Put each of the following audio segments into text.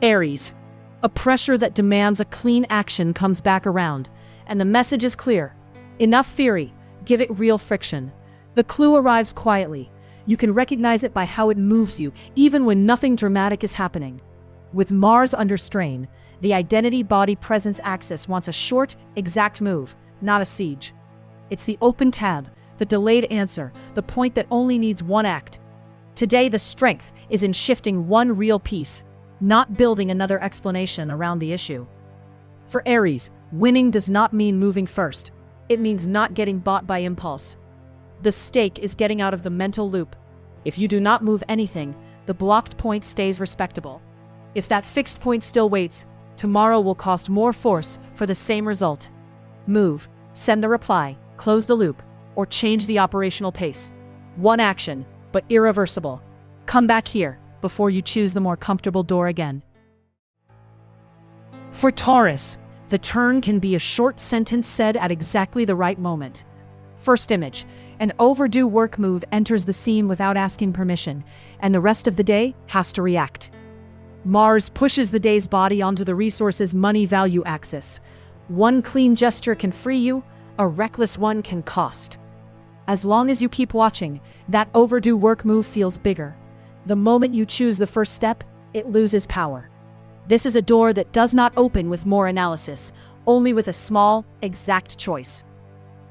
Aries. A pressure that demands a clean action comes back around, and the message is clear. Enough theory, give it real friction. The clue arrives quietly. You can recognize it by how it moves you, even when nothing dramatic is happening. With Mars under strain, the identity-body-presence axis wants a short, exact move, not a siege. It's the open tab, the delayed answer, the point that only needs one act. Today, the strength is in shifting one real piece, not building another explanation around the issue. For Aries, winning does not mean moving first. It means not getting bought by impulse. The stake is getting out of the mental loop. If you do not move anything, the blocked point stays respectable. If that fixed point still waits, tomorrow will cost more force for the same result. Move, send the reply, close the loop, or change the operational pace. One action, but irreversible. Come back here before you choose the more comfortable door again. For Taurus, the turn can be a short sentence said at exactly the right moment. First image, an overdue work move enters the scene without asking permission, and the rest of the day has to react. Mars pushes the day's body onto the resource's money-value axis. One clean gesture can free you, a reckless one can cost. As long as you keep watching, that overdue work move feels bigger. The moment you choose the first step, it loses power. This is a door that does not open with more analysis, only with a small, exact choice.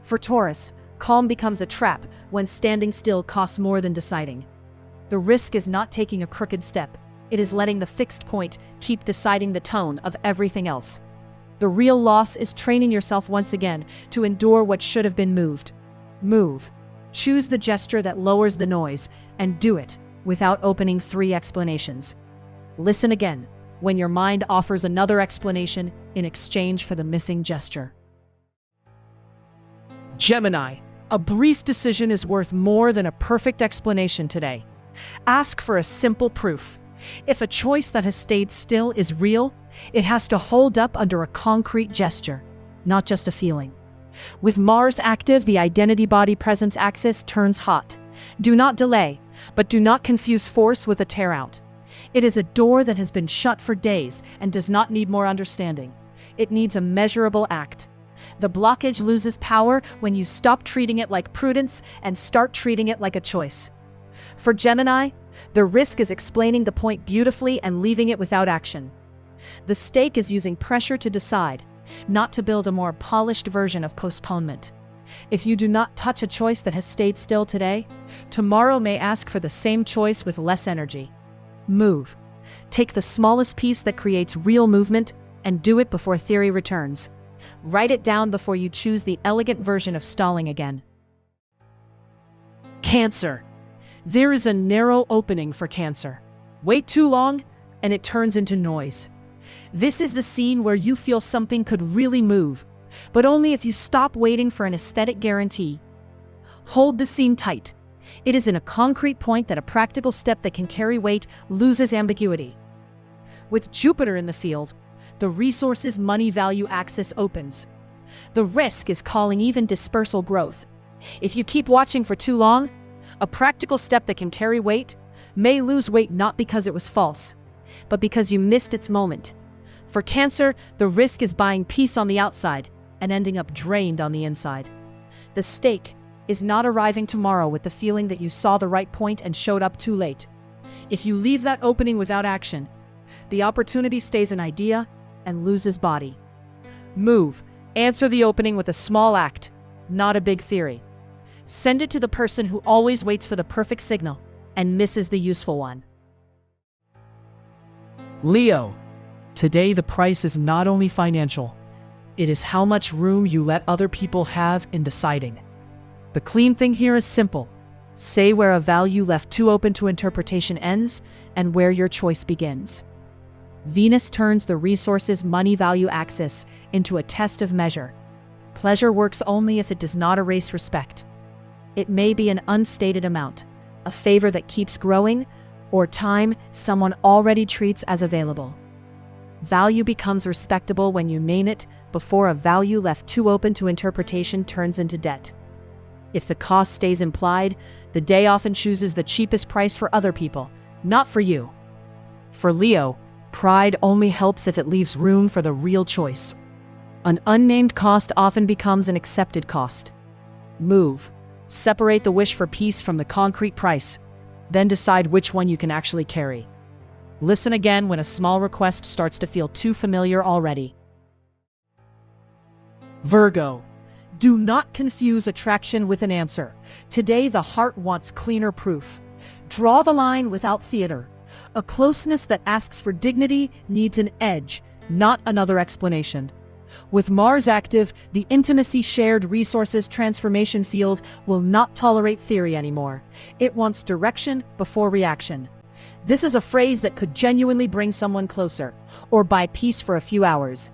For Taurus, calm becomes a trap when standing still costs more than deciding. The risk is not taking a crooked step. It is letting the fixed point keep deciding the tone of everything else. The real loss is training yourself once again to endure what should have been moved. Move. Choose the gesture that lowers the noise, and do it without opening 3 explanations. Listen again when your mind offers another explanation in exchange for the missing gesture. Gemini. A brief decision is worth more than a perfect explanation today. Ask for a simple proof. If a choice that has stayed still is real, it has to hold up under a concrete gesture, not just a feeling. With Mars active, the identity-body-presence axis turns hot. Do not delay, but do not confuse force with a tear-out. It is a door that has been shut for days and does not need more understanding. It needs a measurable act. The blockage loses power when you stop treating it like prudence and start treating it like a choice. For Gemini, the risk is explaining the point beautifully and leaving it without action. The stake is using pressure to decide, not to build a more polished version of postponement. If you do not touch a choice that has stayed still today, tomorrow may ask for the same choice with less energy. Move. Take the smallest piece that creates real movement and do it before theory returns. Write it down before you choose the elegant version of stalling again. Cancer. There is a narrow opening for Cancer. Wait too long, and it turns into noise. This is the scene where you feel something could really move, but only if you stop waiting for an aesthetic guarantee. Hold the scene tight. It is in a concrete point that a practical step that can carry weight loses ambiguity. With Jupiter in the field, the resource's money-value axis opens. The risk is calling even dispersal growth. If you keep watching for too long, a practical step that can carry weight may lose weight not because it was false, but because you missed its moment. For Cancer, the risk is buying peace on the outside and ending up drained on the inside. The stake is not arriving tomorrow with the feeling that you saw the right point and showed up too late. If you leave that opening without action, the opportunity stays an idea and loses body. Move. Answer the opening with a small act, not a big theory. Send it to the person who always waits for the perfect signal and misses the useful one. Leo. Today the price is not only financial, it is how much room you let other people have in deciding. The clean thing here is simple. Say where a value left too open to interpretation ends and where your choice begins. Venus turns the resource's money-value axis into a test of measure. Pleasure works only if it does not erase respect. It may be an unstated amount, a favor that keeps growing, or time someone already treats as available. Value becomes respectable when you name it before a value left too open to interpretation turns into debt. If the cost stays implied, the day often chooses the cheapest price for other people, not for you. For Leo, Pride only helps if it leaves room for the real choice. An unnamed cost often becomes an accepted cost. Move. Separate the wish for peace from the concrete price, then decide which one you can actually carry. Listen again when a small request starts to feel too familiar already. Virgo. Do not confuse attraction with an answer. Today, the heart wants cleaner proof. Draw the line without theater. A closeness that asks for dignity needs an edge, not another explanation. With Mars active, the intimacy shared resources transformation field will not tolerate theory anymore. It wants direction before reaction. This is a phrase that could genuinely bring someone closer, or buy peace for a few hours.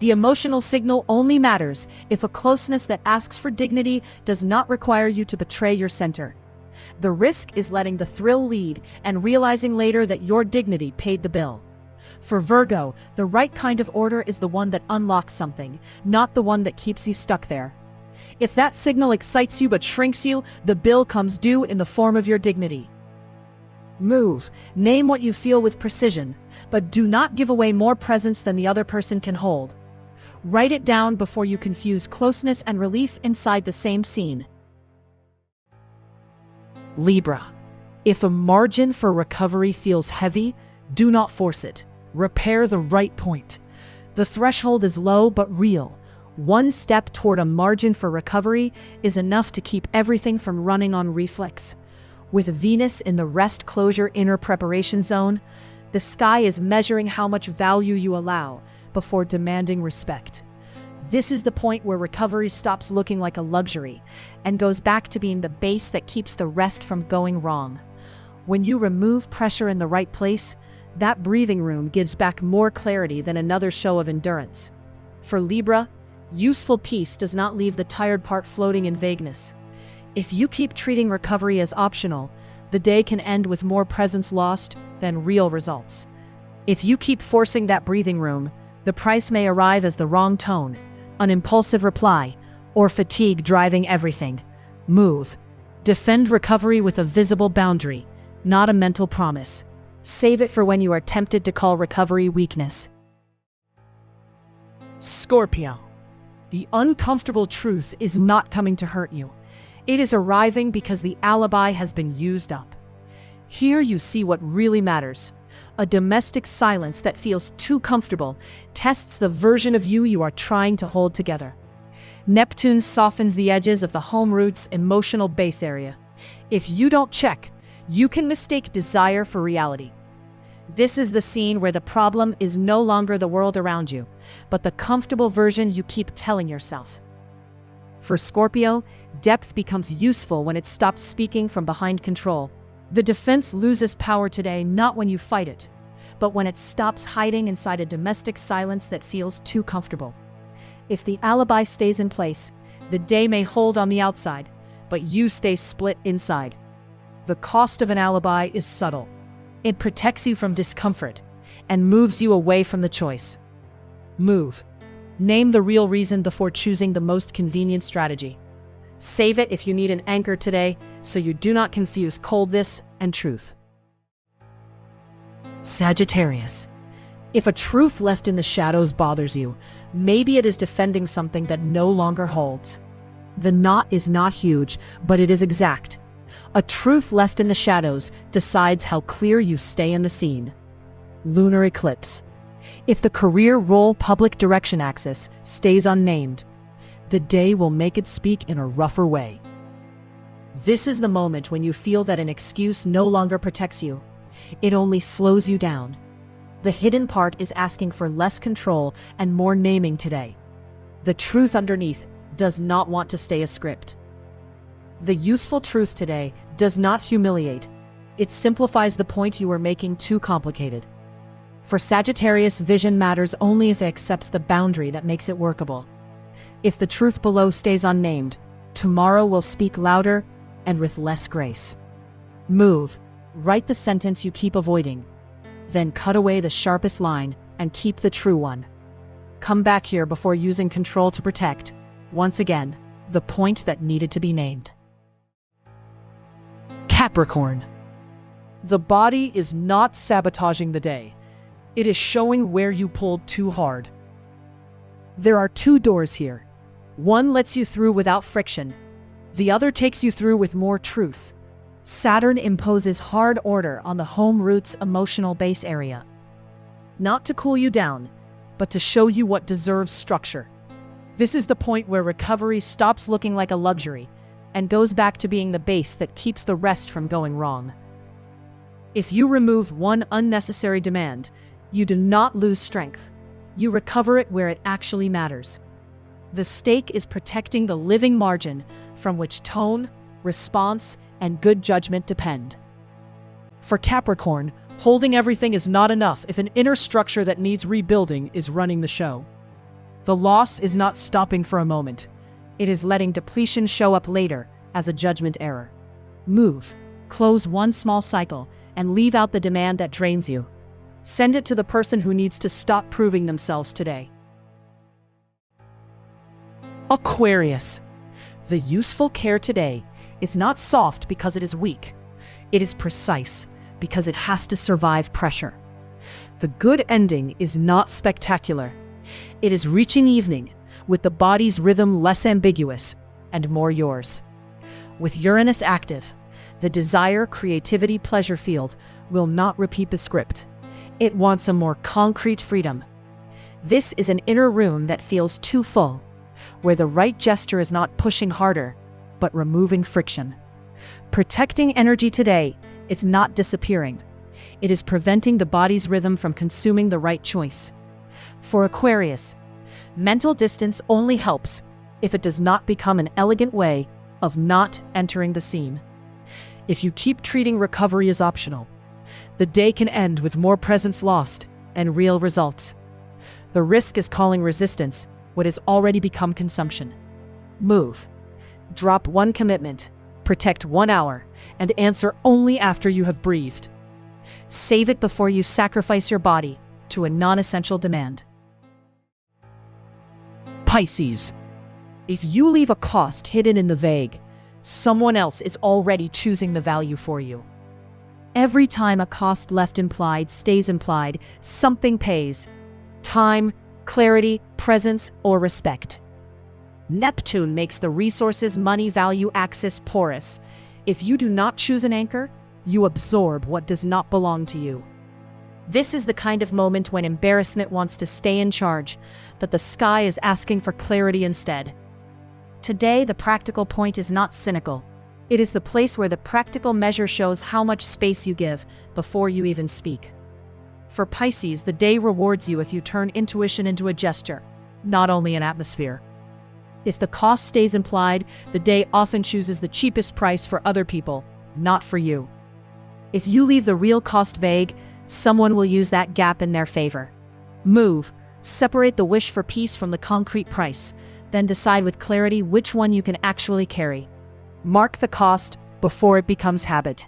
The emotional signal only matters if a closeness that asks for dignity does not require you to betray your center. The risk is letting the thrill lead and realizing later that your dignity paid the bill. For Virgo, the right kind of order is the one that unlocks something, not the one that keeps you stuck there. If that signal excites you but shrinks you, the bill comes due in the form of your dignity. Move. Name what you feel with precision, but do not give away more presence than the other person can hold. Write it down before you confuse closeness and relief inside the same scene. Libra. If a margin for recovery feels heavy, do not force it. Repair the right point. The threshold is low but real. One step toward a margin for recovery is enough to keep everything from running on reflex. With Venus in the rest closure inner preparation zone, the sky is measuring how much value you allow before demanding respect. This is the point where recovery stops looking like a luxury and goes back to being the base that keeps the rest from going wrong. When you remove pressure in the right place, that breathing room gives back more clarity than another show of endurance. For Libra, useful peace does not leave the tired part floating in vagueness. If you keep treating recovery as optional, the day can end with more presence lost than real results. If you keep forcing that breathing room, the price may arrive as the wrong tone, an impulsive reply, or fatigue driving everything. Move. Defend recovery with a visible boundary, not a mental promise. Save it for when you are tempted to call recovery weakness. Scorpio. The uncomfortable truth is not coming to hurt you. It is arriving because the alibi has been used up. Here you see what really matters. A domestic silence that feels too comfortable tests the version of you are trying to hold together. Neptune softens the edges of the home root's emotional base area. If you don't check, you can mistake desire for reality. This is the scene where the problem is no longer the world around you, but the comfortable version you keep telling yourself. For Scorpio, depth becomes useful when it stops speaking from behind control. The defense loses power today not when you fight it, but when it stops hiding inside a domestic silence that feels too comfortable. If the alibi stays in place, the day may hold on the outside, but you stay split inside. The cost of an alibi is subtle. It protects you from discomfort and moves you away from the choice. Move. Name the real reason before choosing the most convenient strategy. Save it if you need an anchor today, so you do not confuse coldness and truth. Sagittarius. If a truth left in the shadows bothers you, maybe it is defending something that no longer holds. The knot is not huge, but it is exact. A truth left in the shadows decides how clear you stay in the scene. Lunar eclipse. If the career role public direction axis stays unnamed, the day will make it speak in a rougher way. This is the moment when you feel that an excuse no longer protects you. It only slows you down. The hidden part is asking for less control and more naming today. The truth underneath does not want to stay a script. The useful truth today does not humiliate. It simplifies the point you are making too complicated. For Sagittarius, vision matters only if it accepts the boundary that makes it workable. If the truth below stays unnamed, tomorrow will speak louder and with less grace. Move. Write the sentence you keep avoiding. Then cut away the sharpest line and keep the true one. Come back here before using control to protect, once again, the point that needed to be named. Capricorn. The body is not sabotaging the day. It is showing where you pulled too hard. There are two doors here. One lets you through without friction. The other takes you through with more truth. Saturn imposes hard order on the home root's emotional base area. Not to cool you down, but to show you what deserves structure. This is the point where recovery stops looking like a luxury and goes back to being the base that keeps the rest from going wrong. If you remove one unnecessary demand, you do not lose strength. You recover it where it actually matters. The stake is protecting the living margin from which tone, response, and good judgment depend. For Capricorn, holding everything is not enough if an inner structure that needs rebuilding is running the show. The loss is not stopping for a moment. It is letting depletion show up later as a judgment error. Move, close one small cycle, and leave out the demand that drains you. Send it to the person who needs to stop proving themselves today. Aquarius. The useful care today is not soft because it is weak. It is precise because it has to survive pressure. The good ending is not spectacular. It is reaching evening, with the body's rhythm less ambiguous and more yours. With Uranus active, the desire, creativity, pleasure field will not repeat the script. It wants a more concrete freedom. This is an inner room that feels too full, where the right gesture is not pushing harder, but removing friction. Protecting energy today is not disappearing. It is preventing the body's rhythm from consuming the right choice. For Aquarius, mental distance only helps if it does not become an elegant way of not entering the scene. If you keep treating recovery as optional, the day can end with more presence lost and real results. The risk is calling resistance what has already become consumption. Move. Drop one commitment, protect 1 hour, and answer only after you have breathed. Save it before you sacrifice your body to a non-essential demand. Pisces. If you leave a cost hidden in the vague, someone else is already choosing the value for you. Every time a cost left implied stays implied, something pays. Time, clarity, presence, or respect. Neptune makes the resources money value axis porous. If you do not choose an anchor, you absorb what does not belong to you. This is the kind of moment when embarrassment wants to stay in charge, that the sky is asking for clarity instead. Today, the practical point is not cynical. It is the place where the practical measure shows how much space you give before you even speak. For Pisces, the day rewards you if you turn intuition into a gesture, not only an atmosphere. If the cost stays implied, the day often chooses the cheapest price for other people, not for you. If you leave the real cost vague, someone will use that gap in their favor. Move, separate the wish for peace from the concrete price, then decide with clarity which one you can actually carry. Mark the cost before it becomes habit.